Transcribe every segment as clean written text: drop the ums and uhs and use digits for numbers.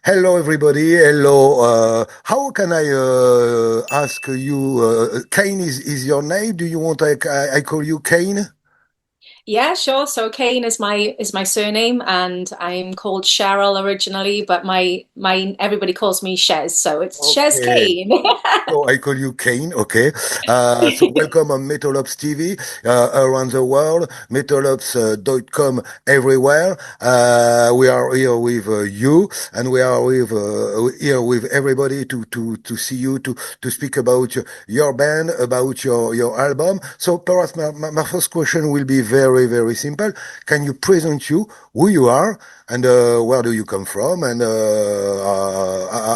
Hello, everybody. Hello. How can I ask you? Kane is your name? Do you want I call you Kane? Yeah, sure. So Kane is my surname, and I'm called Cheryl originally, but my everybody calls me Shez, so it's Chez Okay. Kane. So I call you Kane, okay. So welcome on Metal Ops TV around the world, metalops.com everywhere. We are here with you, and we are here with everybody to see you, to speak about your band, about your album. So perhaps my first question will be very, very simple. Can you present you, who you are, and where do you come from, and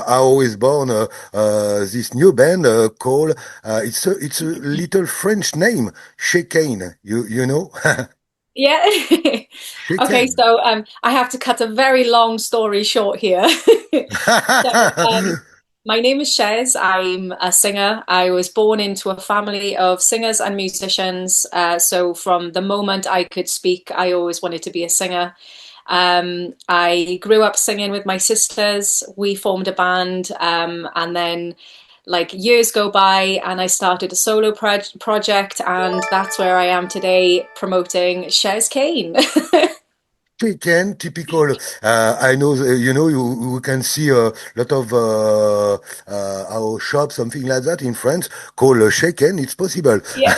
how is born this new band called it's a little French name, Chez Kane. You know, Yeah. Chez Okay, Kane. so I have to cut a very long story short here. So my name is Chez. I'm a singer. I was born into a family of singers and musicians. So from the moment I could speak, I always wanted to be a singer. I grew up singing with my sisters. We formed a band, and then like years go by, and I started a solo project, and that's where I am today promoting Chez Kane. Chicken, typical. I know, you can see a lot of our shop, something like that in France, called shaken. It's possible. Yeah,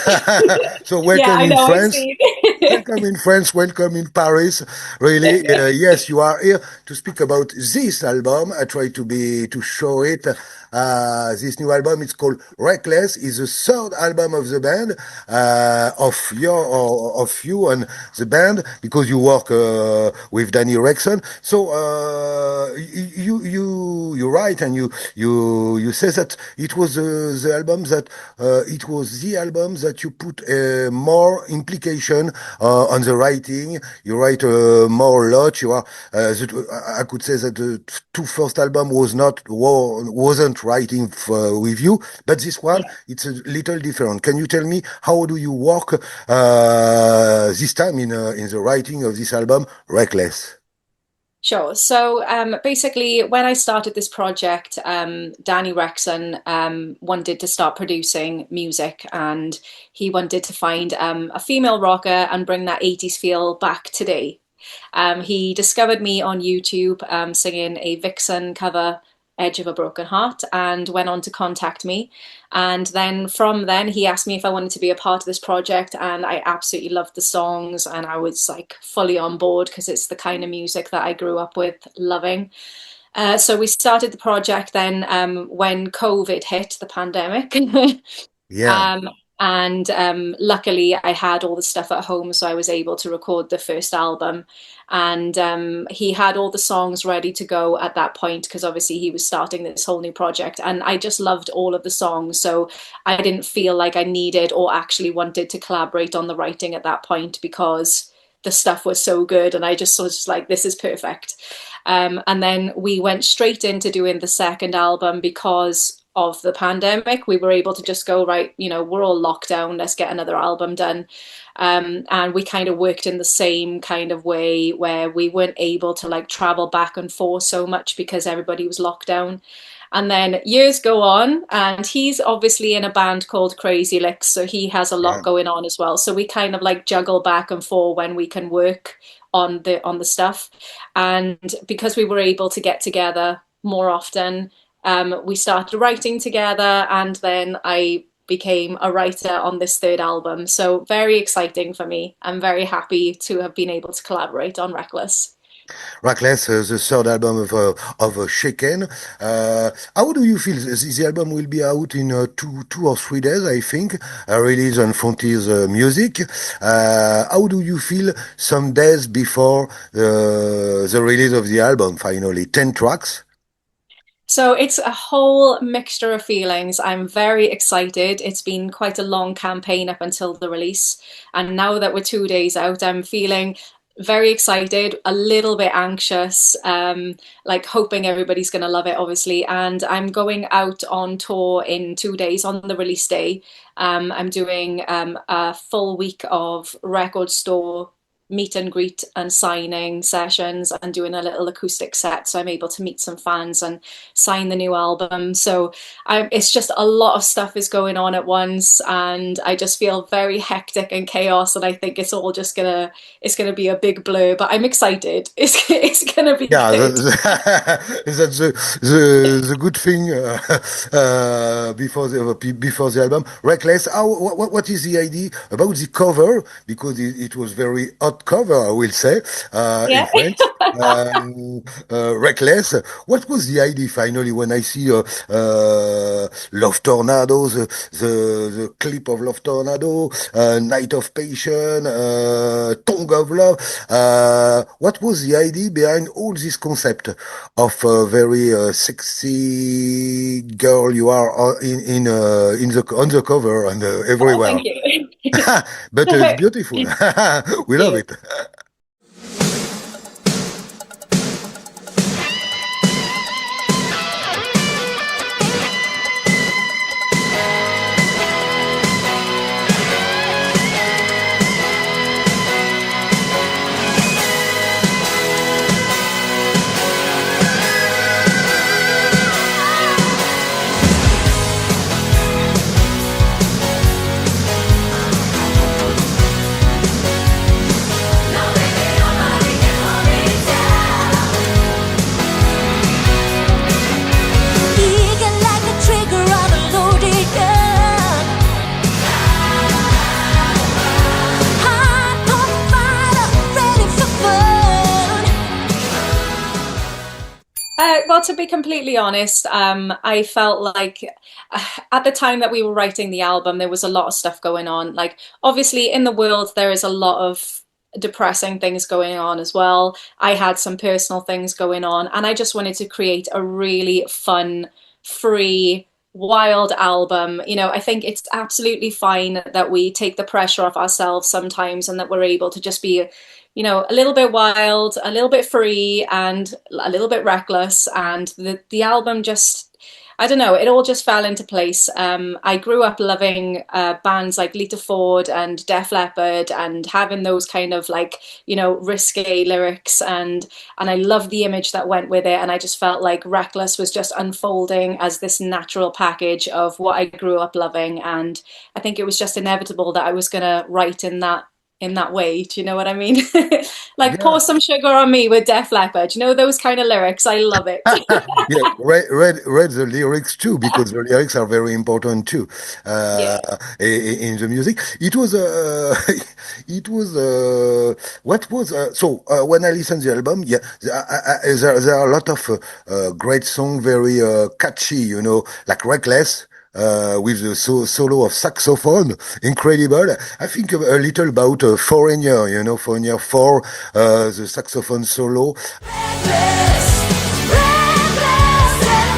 So yeah, welcome I in know. I've France. seen. Welcome in France, welcome in Paris. Really, yes, you are here to speak about this album. I try to show it. This new album, it's called Reckless, is the third album of the band, of you and the band, because you work with Danny Rexon. So you write, and you say that it was the album that it was the album that you put more implication on the writing. You write more a lot. You are I could say that the two first album wasn't writing with you, but this one, Yeah. it's a little different. Can you tell me how do you work this time in the writing of this album, Reckless? Sure. So basically, when I started this project, Danny Rexon wanted to start producing music, and he wanted to find a female rocker and bring that 80s feel back today. He discovered me on YouTube singing a Vixen cover, Edge of a Broken Heart, and went on to contact me. And then from then, he asked me if I wanted to be a part of this project, and I absolutely loved the songs, and I was like fully on board because it's the kind of music that I grew up with loving. So we started the project then when COVID hit, the pandemic. Yeah. Um, and luckily, I had all the stuff at home, so I was able to record the first album. And he had all the songs ready to go at that point because obviously he was starting this whole new project. And I just loved all of the songs, so I didn't feel like I needed or actually wanted to collaborate on the writing at that point because the stuff was so good, and I just was just like, this is perfect. And then we went straight into doing the second album because of the pandemic. We were able to just go, right, we're all locked down, let's get another album done. And we kind of worked in the same kind of way where we weren't able to like travel back and forth so much because everybody was locked down. And then years go on, and he's obviously in a band called Crazy Lixx, so he has a lot Yeah. going on as well. So we kind of like juggle back and forth when we can work on the stuff. And because we were able to get together more often, we started writing together, and then I became a writer on this third album. So very exciting for me. I'm very happy to have been able to collaborate on Reckless. Reckless, the third album of Chez Kane. How do you feel? The album will be out in 2 or 3 days, I think. Released on Frontiers Music. How do you feel some days before the release of the album? Finally, 10 tracks. So it's a whole mixture of feelings. I'm very excited. It's been quite a long campaign up until the release. And now that we're 2 days out, I'm feeling very excited, a little bit anxious, like hoping everybody's going to love it, obviously. And I'm going out on tour in 2 days on the release day. I'm doing a full week of record store meet and greet and signing sessions and doing a little acoustic set. So I'm able to meet some fans and sign the new album. So it's just a lot of stuff is going on at once, and I just feel very hectic and chaos. And I think it's all just it's gonna be a big blur. But I'm excited. It's gonna be Yeah, good. that's the good thing before the album. Reckless. What is the idea about the cover? Because it was very hot cover, I will say, in Yeah. French. Reckless. What was the idea finally when I see Love Tornado, the clip of Love Tornado, Night of Passion, Tongue of Love. What was the idea behind all this concept of a very sexy girl you are in the on the cover and Oh, everywhere? thank you. But it's beautiful. We love You. it. Eager like the trigger on a loaded gun. Heart on fire, ready for fun. Well, to be completely honest, I felt like at the time that we were writing the album, there was a lot of stuff going on. Like, obviously, in the world, there is a lot of depressing things going on as well. I had some personal things going on, and I just wanted to create a really fun, free, wild album. I think it's absolutely fine that we take the pressure off ourselves sometimes and that we're able to just be a little bit wild, a little bit free, and a little bit reckless. And the album just, I don't know, it all just fell into place. I grew up loving bands like Lita Ford and Def Leppard, and having those kind of like, risque lyrics, and I loved the image that went with it. And I just felt like Reckless was just unfolding as this natural package of what I grew up loving. And I think it was just inevitable that I was gonna write in that way. Do you know what I mean? Like Yeah. pour some sugar on me with Def Leppard. Those kind of lyrics. I love it. Yeah, read the lyrics too, because the lyrics are very important too Yeah. in the music. It was it was what was so when I listened to the album, yeah, there are a lot of great songs, very catchy, like Reckless. With the solo of saxophone, incredible. I think a little about Foreigner, Foreigner 4, the saxophone solo. Reckless, reckless and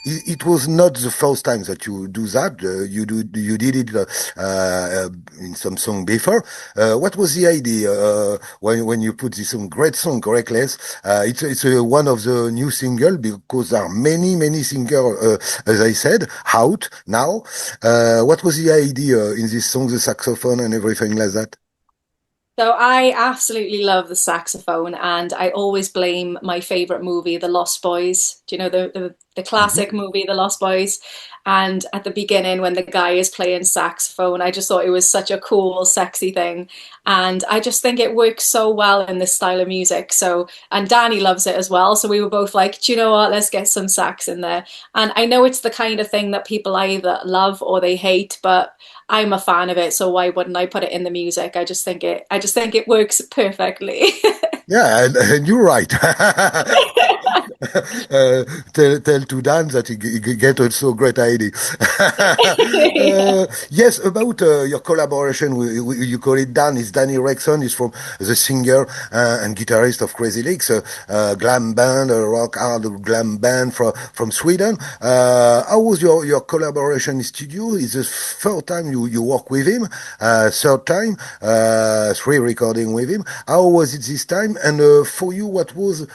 It was not the first time that you do that. You did it in some song before. What was the idea when you put this great song, Reckless? It's one of the new single, because there are many singers, as I said, out now. What was the idea in this song, the saxophone and everything like that? So I absolutely love the saxophone, and I always blame my favorite movie, The Lost Boys. Do you know the classic Mhm. movie, The Lost Boys? And at the beginning, when the guy is playing saxophone, I just thought it was such a cool, sexy thing, and I just think it works so well in this style of music. So, and Danny loves it as well. So we were both like, do you know what? Let's get some sax in there. And I know it's the kind of thing that people either love or they hate, but I'm a fan of it, so why wouldn't I put it in the music? I just think it works perfectly. Yeah, and you're right. uh, tell to Dan that he get also a great idea. Yes, about your collaboration, you call it Dan. Is Danny Rexon is from the singer and guitarist of Crazy Lixx, glam band, a rock hard glam band from Sweden. How was your collaboration in studio? Is the first time you work with him? Third time, three recording with him. How was it this time? And for you, what was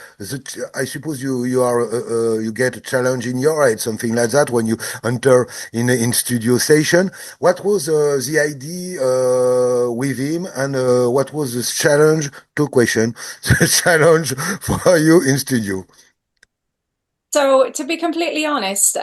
I suppose you get a challenge in your head, something like that, when you enter in studio session. What was the idea with him, and what was the challenge? Two question. The challenge for you in studio. So to be completely honest,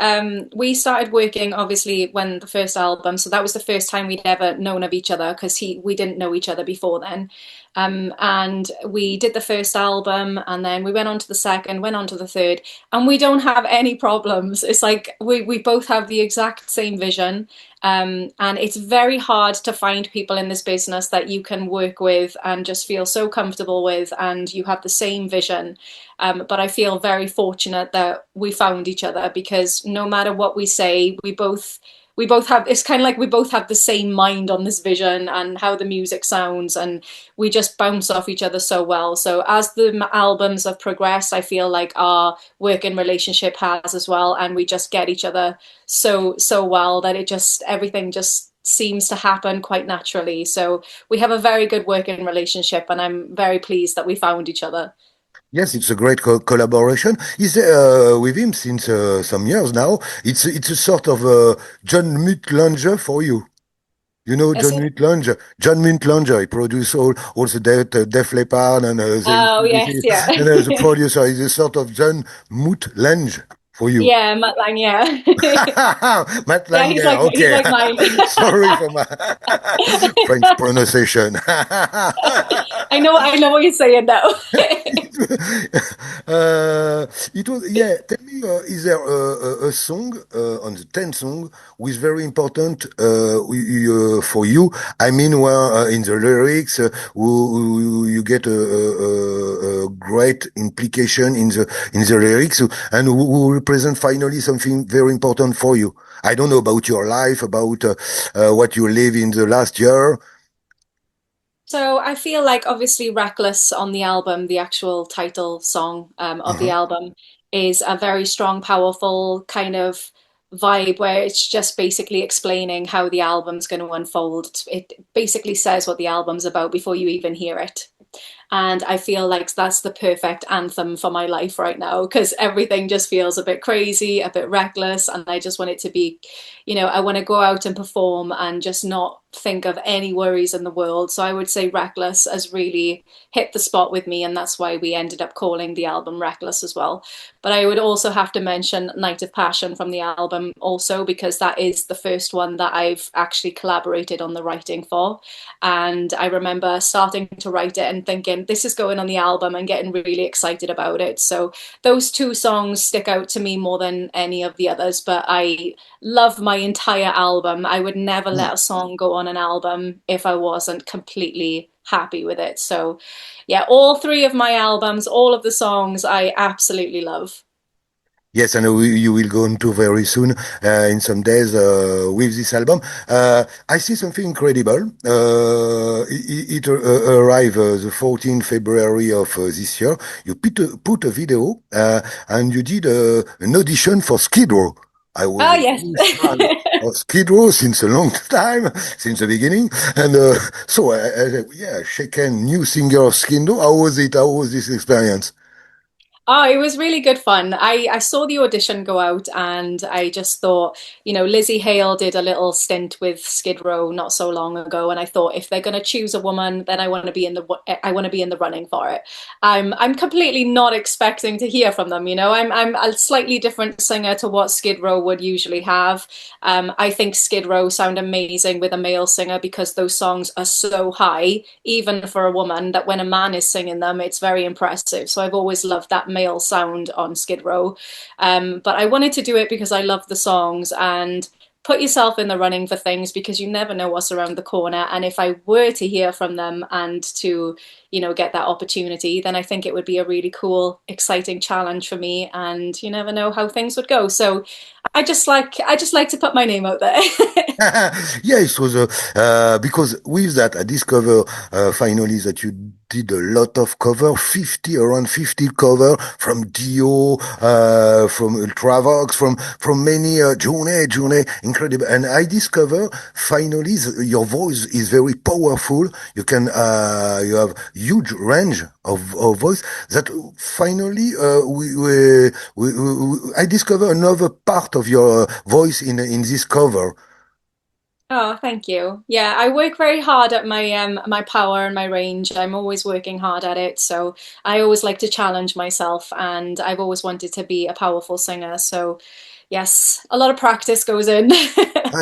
we started working obviously when the first album. So that was the first time we'd ever known of each other because he we didn't know each other before then. And we did the first album, and then we went on to the second, went on to the third, and we don't have any problems. It's like we both have the exact same vision. And it's very hard to find people in this business that you can work with and just feel so comfortable with, and you have the same vision. But I feel very fortunate that we found each other because no matter what we say, we both have it's kind of like we both have the same mind on this vision and how the music sounds, and we just bounce off each other so well. So as the albums have progressed, I feel like our working relationship has as well, and we just get each other so well that it just everything just seems to happen quite naturally. So we have a very good working relationship, and I'm very pleased that we found each other. Yes, it's a great collaboration. Is with him since some years now. It's a sort of John Mutt Lange for you. You know Is John it? Mutt Lange. John Mutt Lange. He produced all the Def Leppard and the Oh yes, AC/DC, yeah. and the producer is a sort of John Mutt Lange for you. Yeah, Mutt Lang, yeah. Matt Yeah, Langer, he's okay. like mine. Sorry for my French pronunciation. I know what you're saying now. It was, yeah. Tell me, is there a song on the 10 song which very important for you? I mean, where in the lyrics, you get a great implication in the lyrics, and who represent finally something very important for you. I don't know about your life, about what you live in the last year. So I feel like obviously Reckless on the album, the actual title song of the Uh-huh. album, is a very strong, powerful kind of vibe where it's just basically explaining how the album's going to unfold. It basically says what the album's about before you even hear it. And I feel like that's the perfect anthem for my life right now because everything just feels a bit crazy, a bit reckless, and I just want it to be, I want to go out and perform and just not think of any worries in the world. So I would say Reckless has really hit the spot with me, and that's why we ended up calling the album Reckless as well. But I would also have to mention Night of Passion from the album also because that is the first one that I've actually collaborated on the writing for. And I remember starting to write it and thinking, this is going on the album and getting really excited about it. So those two songs stick out to me more than any of the others, but I love my entire album. I would never let a song go on an album if I wasn't completely happy with it. So yeah, all three of my albums, all of the songs I absolutely love. Yes, and you will go into very soon, in some days, with this album. I see something incredible. It arrived the 14th February of this year. You put a video, and you did an audition for Skid Row. I was Ah, a yes. huge fan of Skid Row since a long time, since the beginning. And so, yeah, Chez Kane, new singer of Skid Row. How was it? How was this experience? Oh, it was really good fun. I saw the audition go out and I just thought, Lizzie Hale did a little stint with Skid Row not so long ago, and I thought if they're going to choose a woman, then I want to be in the running for it. I'm completely not expecting to hear from them, I'm a slightly different singer to what Skid Row would usually have. I think Skid Row sound amazing with a male singer because those songs are so high, even for a woman, that when a man is singing them, it's very impressive. So I've always loved that male sound on Skid Row. But I wanted to do it because I love the songs, and put yourself in the running for things because you never know what's around the corner. And if I were to hear from them and to, get that opportunity, then I think it would be a really cool, exciting challenge for me. And you never know how things would go. So I just like to put my name out there. Yeah, it was because with that I discover finally that you did a lot of cover, 50 around 50 cover from Dio, from Ultravox, from many Journey, incredible. And I discover finally your voice is very powerful. You can you have huge range of voice that finally I discover another part of your voice in this cover. Oh, thank you. Yeah, I work very hard at my power and my range. I'm always working hard at it. So I always like to challenge myself, and I've always wanted to be a powerful singer. So yes, a lot of practice goes in.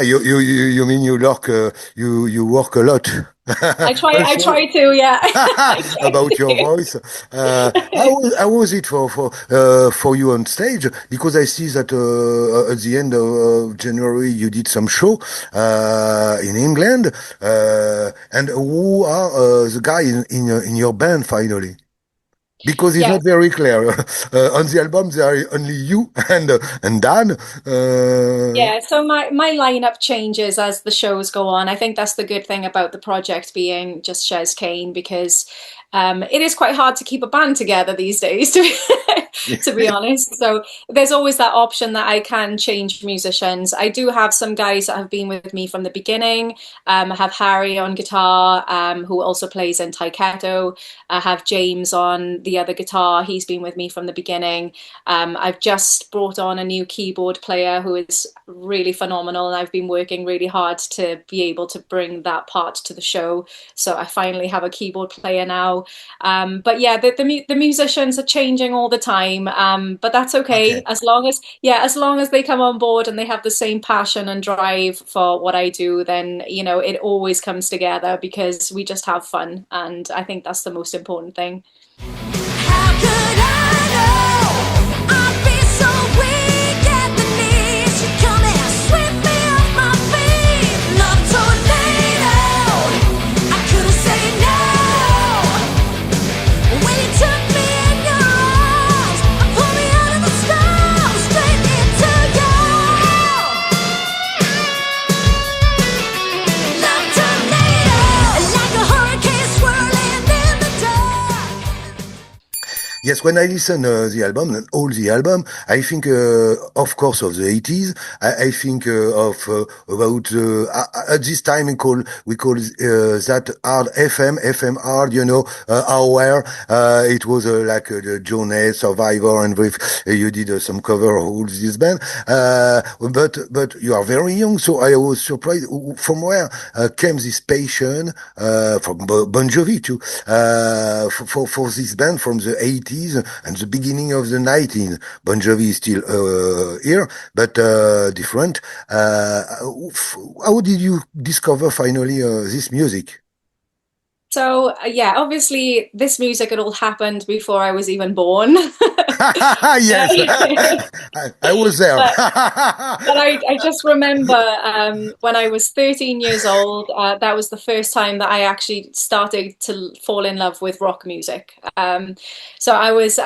You mean you work a lot I also try to, yeah. I try about your to. voice. How was it for you on stage? Because I see that at the end of January you did some show in England. And who are the guys in your band finally? Because it's not Yes. very clear. On the album, there are only you and Dan. Yeah, so my lineup changes as the shows go on. I think that's the good thing about the project being just Chez Kane because it is quite hard to keep a band together these days, to to be honest. So there's always that option that I can change musicians. I do have some guys that have been with me from the beginning. I have Harry on guitar, who also plays in Taiketo. I have James on the other guitar. He's been with me from the beginning. I've just brought on a new keyboard player who is really phenomenal, and I've been working really hard to be able to bring that part to the show. So I finally have a keyboard player now. But yeah, the musicians are changing all the time. But that's okay Okay. as long as as long as they come on board and they have the same passion and drive for what I do, then it always comes together because we just have fun, and I think that's the most important thing. How could I know? I'd be so weak at the knees. You come and sweep me off my feet. Love tornado. I couldn't say no. When you took me in your arms and pulled me out of the storm, straight into you. Love tornado. Like a hurricane swirling in the dark. Yes, when I listen the album, and all the album, I think, of course, of the 80s. I think about at this time we call that hard FM hard. Hour. It was like the Journey, Survivor, and with you did some cover of all this band. But you are very young, so I was surprised from where came this passion from Bon Jovi too for this band from the 80s and the beginning of the 90s. Bon Jovi is still here, but different. How did you discover finally this music? So yeah, obviously this music had all happened before I was even born. Yes, I was there. But I just remember when I was 13 years old, that was the first time that I actually started to fall in love with rock music. So I was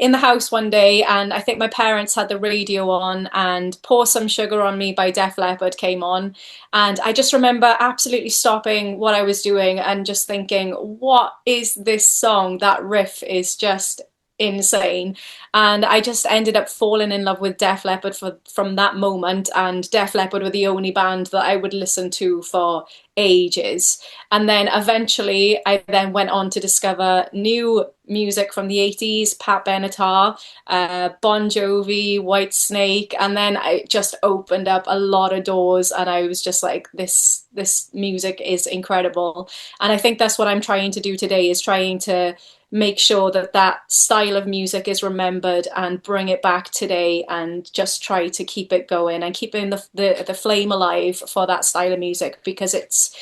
in the house one day, and I think my parents had the radio on, and Pour Some Sugar on Me by Def Leppard came on. And I just remember absolutely stopping what I was doing and just thinking, what is this song? That riff is just insane. And I just ended up falling in love with Def Leppard from that moment. And Def Leppard were the only band that I would listen to for ages. And then eventually I then went on to discover new music from the 80s, Pat Benatar, Bon Jovi, White Snake, and then I just opened up a lot of doors, and I was just like, this music is incredible. And I think that's what I'm trying to do today, is trying to make sure that that style of music is remembered and bring it back today, and just try to keep it going and keeping the flame alive for that style of music, because it's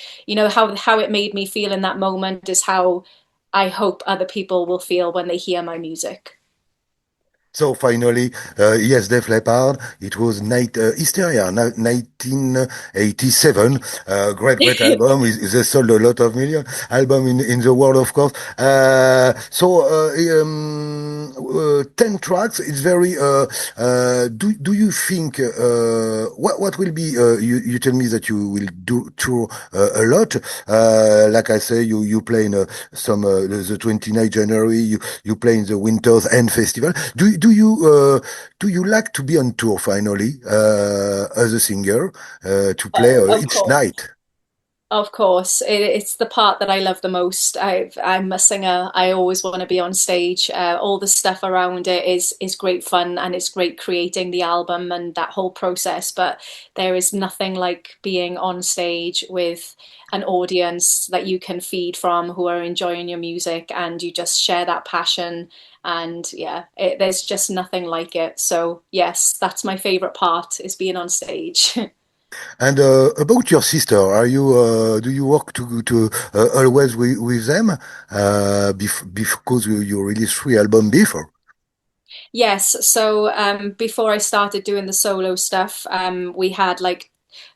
how it made me feel in that moment is how I hope other people will feel when they hear my music. So finally, yes, Def Leppard. It was Hysteria, 1987. Great album. They sold a lot of million album in the world, of course. 10 tracks. It's very. Do you think what will be? You tell me that you will do tour a lot. Like I say, you play in some the 29th January. You play in the Winter's End Festival. Do you like to be on tour finally as a singer to play Of each course. night? Of course, it's the part that I love the most. I'm a singer. I always want to be on stage. All the stuff around it is great fun, and it's great creating the album and that whole process. But there is nothing like being on stage with an audience that you can feed from, who are enjoying your music, and you just share that passion. And yeah, there's just nothing like it. So yes, that's my favorite part, is being on stage. And about your sister, are you do you work to always with them? Because you released three albums before. Yes, so before I started doing the solo stuff, we had like,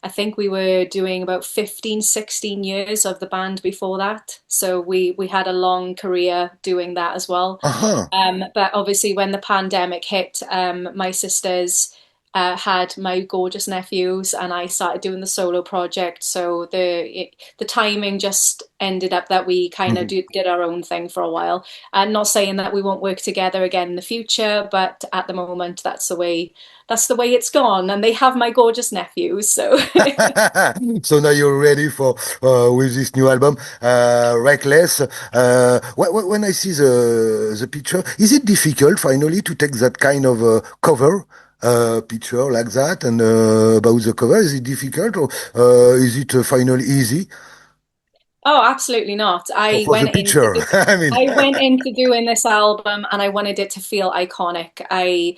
I think we were doing about 15, 16 years of the band before that. So we had a long career doing that as well. Uh-huh. But obviously, when the pandemic hit, my sisters had my gorgeous nephews, and I started doing the solo project. So the timing just ended up that we kind of did our own thing for a while. And not saying that we won't work together again in the future, but at the moment, that's the way it's gone. And they have my gorgeous nephews, so. So now you're ready for with this new album, Reckless. When I see the picture, is it difficult finally to take that kind of cover picture like that? And about the cover, is it difficult or is it finally easy Oh, absolutely not. I for the went into picture? do I mean, I went into doing this album, and I wanted it to feel iconic. I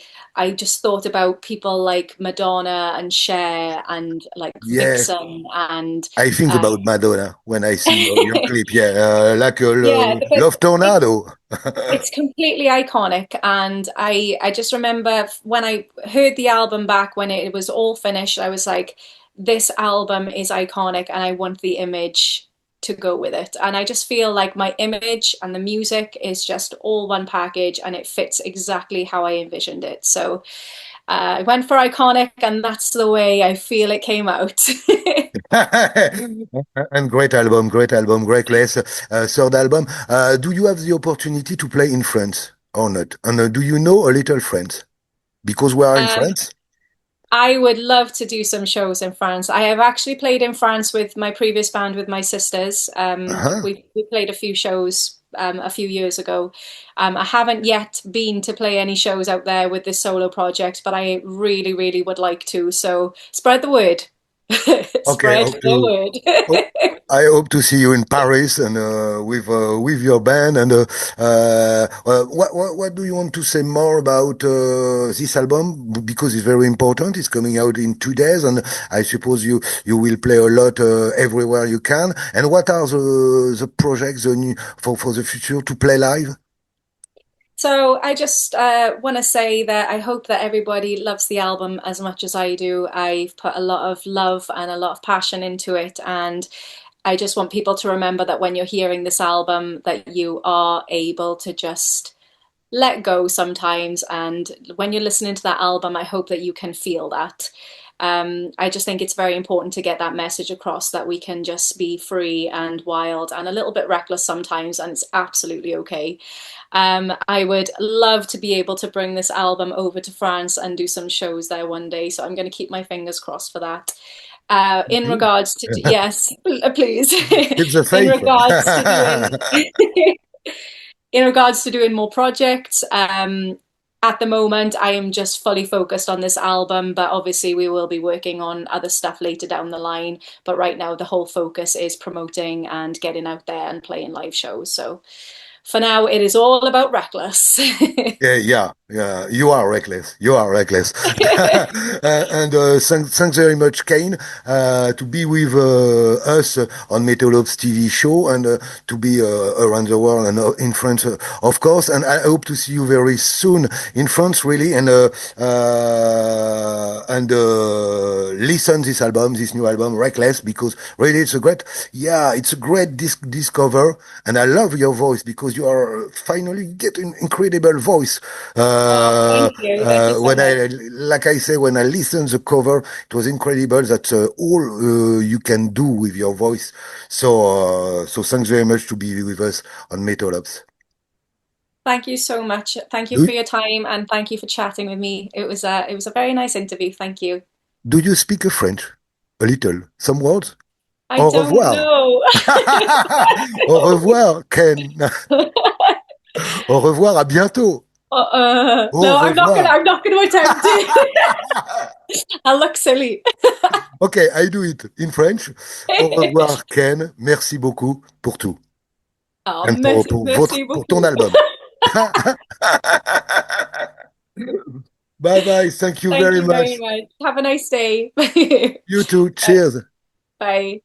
just thought about people like Madonna and Cher and like yeah. Vixen and I think um, about Madonna when I see your clip. Yeah, like a yeah, but love it's tornado. it's completely iconic. And I just remember when I heard the album back when it was all finished, I was like, this album is iconic, and I want the image to go with it. And I just feel like my image and the music is just all one package, and it fits exactly how I envisioned it. So I went for iconic, and that's the way I feel it came out. And great album, great less. Third album. Do you have the opportunity to play in France or not? And do you know a little French? Because we are in um, France. I would love to do some shows in France. I have actually played in France with my previous band with my sisters. Uh-huh. We played a few shows a few years ago. I haven't yet been to play any shows out there with this solo project, but I really, really would like to. So spread the word. Okay, Spread hope the to. Oh, word. I hope to see you in Paris and with your band. And what do you want to say more about this album? Because it's very important. It's coming out in 2 days, and I suppose you will play a lot everywhere you can. And what are the projects the new, for the future to play live? So I just want to say that I hope that everybody loves the album as much as I do. I've put a lot of love and a lot of passion into it, and I just want people to remember that when you're hearing this album, that you are able to just let go sometimes. And when you're listening to that album, I hope that you can feel that. I just think it's very important to get that message across, that we can just be free and wild and a little bit reckless sometimes, and it's absolutely okay. I would love to be able to bring this album over to France and do some shows there one day, so I'm going to keep my fingers crossed for that. In Please. regards to, yes, please. Keep the In faith. regards to doing in regards to doing more projects, at the moment I am just fully focused on this album, but obviously we will be working on other stuff later down the line. But right now the whole focus is promoting and getting out there and playing live shows. So for now it is all about Reckless. Yeah, yeah, Yeah, you are reckless. You are reckless. And thanks very much, Kane, to be with us on Metal Ops TV show and to be around the world and in France, of course. And I hope to see you very soon in France, really, and listen this new album, Reckless, because really it's a great discover. And I love your voice because you are finally getting incredible voice. Oh, thank you. Thank you so When much. like I say, when I listened the cover, it was incredible that all you can do with your voice. So thanks very much to be with us on Metal Ops. Thank you so much. Thank you Do for your time and thank you for chatting with me. It was a very nice interview. Thank you. do you speak a French? A little, some words? I Au don't revoir. know. Au revoir, Ken. Au revoir, à bientôt. Au No, revoir. I'm not gonna attempt it. I'll look silly. Okay, I do it in French. Au revoir, Ken. Merci beaucoup pour tout. Oh, Et merci pour ton beaucoup. album. Bye bye. Thank you Thank very you very much. much. Have a nice day. You too. Bye. Cheers. Bye.